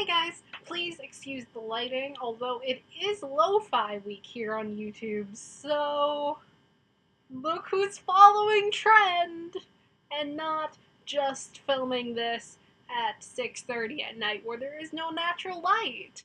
Hey guys, please excuse the lighting, although it is lo-fi week here on YouTube, so look who's following trend and not just filming this at 6:30 at night where there is no natural light.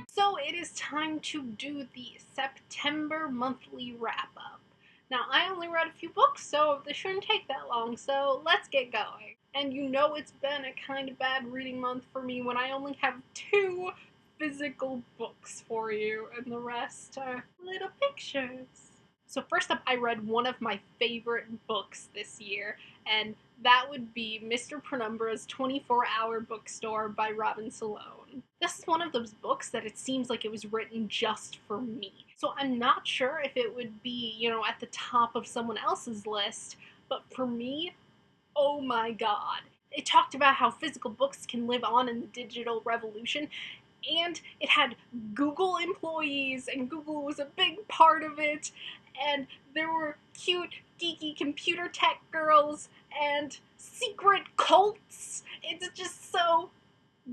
So it is time to do the September monthly wrap-up. Now, I only read a few books, so this shouldn't take that long, so let's get going. And you know it's been a kind of bad reading month for me when I only have 2 physical books for you, and the rest are little pictures. So first up, I read one of my favorite books this year, and that would be Mr. Penumbra's 24-Hour Bookstore by Robin Salone. This is one of those books that it seems like it was written just for me. So I'm not sure if it would be, at the top of someone else's list, but for me, oh my god. It talked about how physical books can live on in the digital revolution, and it had Google employees, and Google was a big part of it, and there were cute, geeky computer tech girls, and secret cults. It's just so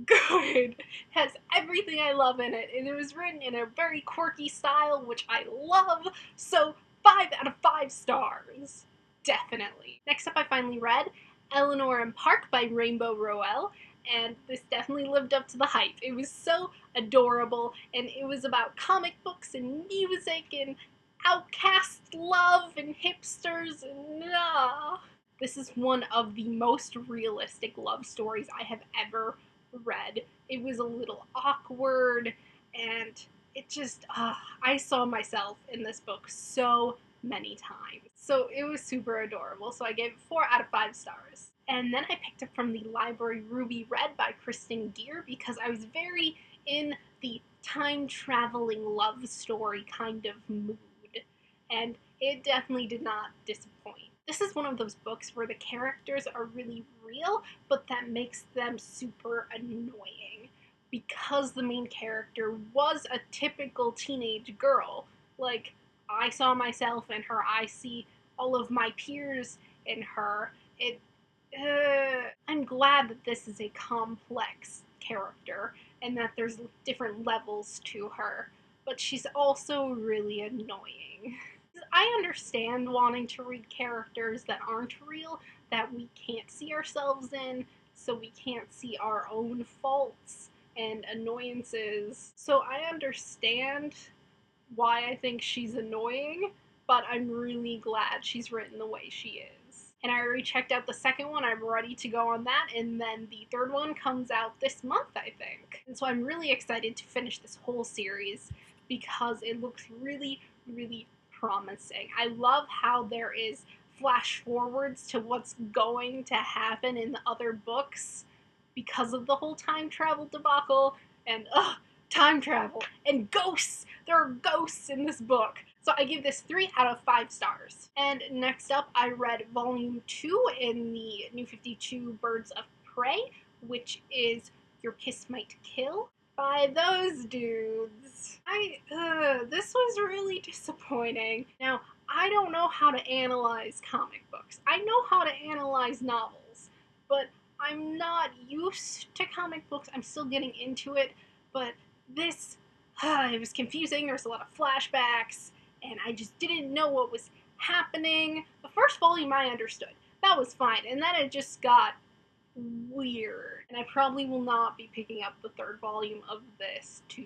good. It has everything I love in it, and it was written in a very quirky style, which I love, so 5 out of 5 stars. Definitely. Next up, I finally read Eleanor and Park by Rainbow Rowell, and this definitely lived up to the hype. It was so adorable, and it was about comic books and music and outcast love and hipsters and This is one of the most realistic love stories I have ever read. It was a little awkward, and it just, I saw myself in this book so many times. So it was super adorable, so I gave it 4 out of 5 stars. And then I picked up from the library Ruby Red by Kristen Gear because I was very in the time-traveling love story kind of mood, and it definitely did not disappoint. This is one of those books where the characters are really real, but that makes them super annoying. Because the main character was a typical teenage girl, like, I saw myself in her, I see all of my peers in her, I'm glad that this is a complex character and that there's different levels to her, but she's also really annoying. I understand wanting to read characters that aren't real, that we can't see ourselves in, so we can't see our own faults and annoyances. So I understand why I think she's annoying, but I'm really glad she's written the way she is. And I already checked out the second one, I'm ready to go on that, and then the third one comes out this month, I think. And so I'm really excited to finish this whole series because it looks really, really promising. I love how there is flash forwards to what's going to happen in the other books because of the whole time travel debacle, and time travel and ghosts. There are ghosts in this book. So I give this 3 out of 5 stars. And next up, I read volume 2 in the New 52 Birds of Prey, which is Your Kiss Might Kill by those dudes. This was really disappointing. Now, I don't know how to analyze comic books. I know how to analyze novels, but I'm not used to comic books. I'm still getting into it, but this, it was confusing. There was a lot of flashbacks, and I just didn't know what was happening. The first volume I understood. That was fine, and then it just got weird. And I probably will not be picking up the third volume of this to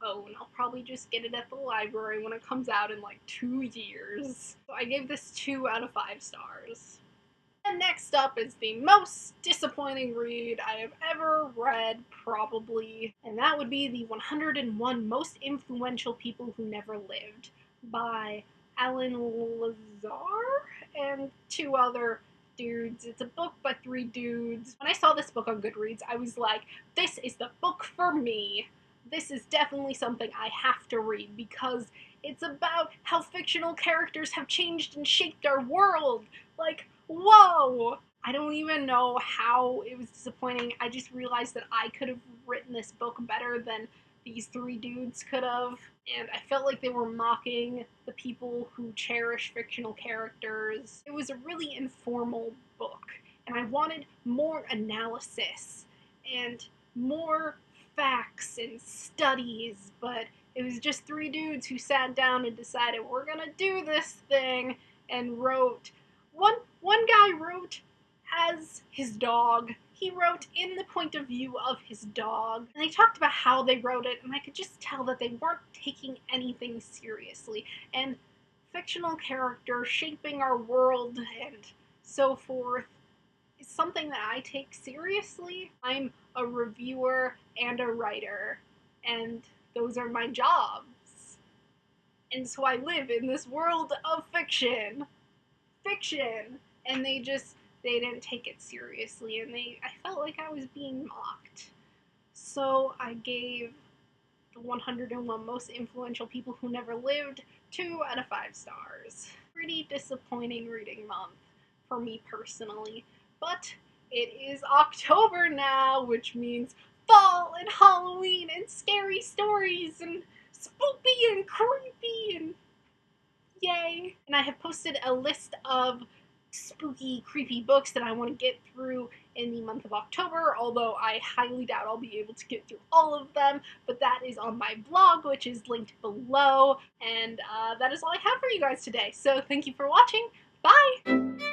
own. I'll probably just get it at the library when it comes out in like 2 years. So I gave this 2 out of 5 stars. And next up is the most disappointing read I have ever read, probably, and that would be The 101 Most Influential People Who Never Lived by Alan Lazar and 2 other dudes. It's a book by 3 dudes. When I saw this book on Goodreads, I was like, this is the book for me. This is definitely something I have to read because it's about how fictional characters have changed and shaped our world. Like, whoa! I don't even know how it was disappointing. I just realized that I could have written this book better than these three dudes could have. And I felt like they were mocking the people who cherish fictional characters. It was a really informal book, and I wanted more analysis and more facts and studies, but it was just three dudes who sat down and decided we're gonna do this thing and wrote. One guy wrote as his dog. He wrote in the point of view of his dog. And they talked about how they wrote it, and I could just tell that they weren't taking anything seriously. And fictional characters shaping our world and so forth is something that I take seriously. I'm a reviewer and a writer, and those are my jobs. And so I live in this world of fiction. And they didn't take it seriously, and I felt like I was being mocked. So I gave the 101 most influential people who never lived 2 out of 5 stars. Pretty disappointing reading month for me personally, but it is October now, which means fall and Halloween and scary stories and spooky and creepy and yay. And I have posted a list of spooky, creepy books that I want to get through in the month of October, although I highly doubt I'll be able to get through all of them, but that is on my blog, which is linked below, and that is all I have for you guys today. So thank you for watching. Bye!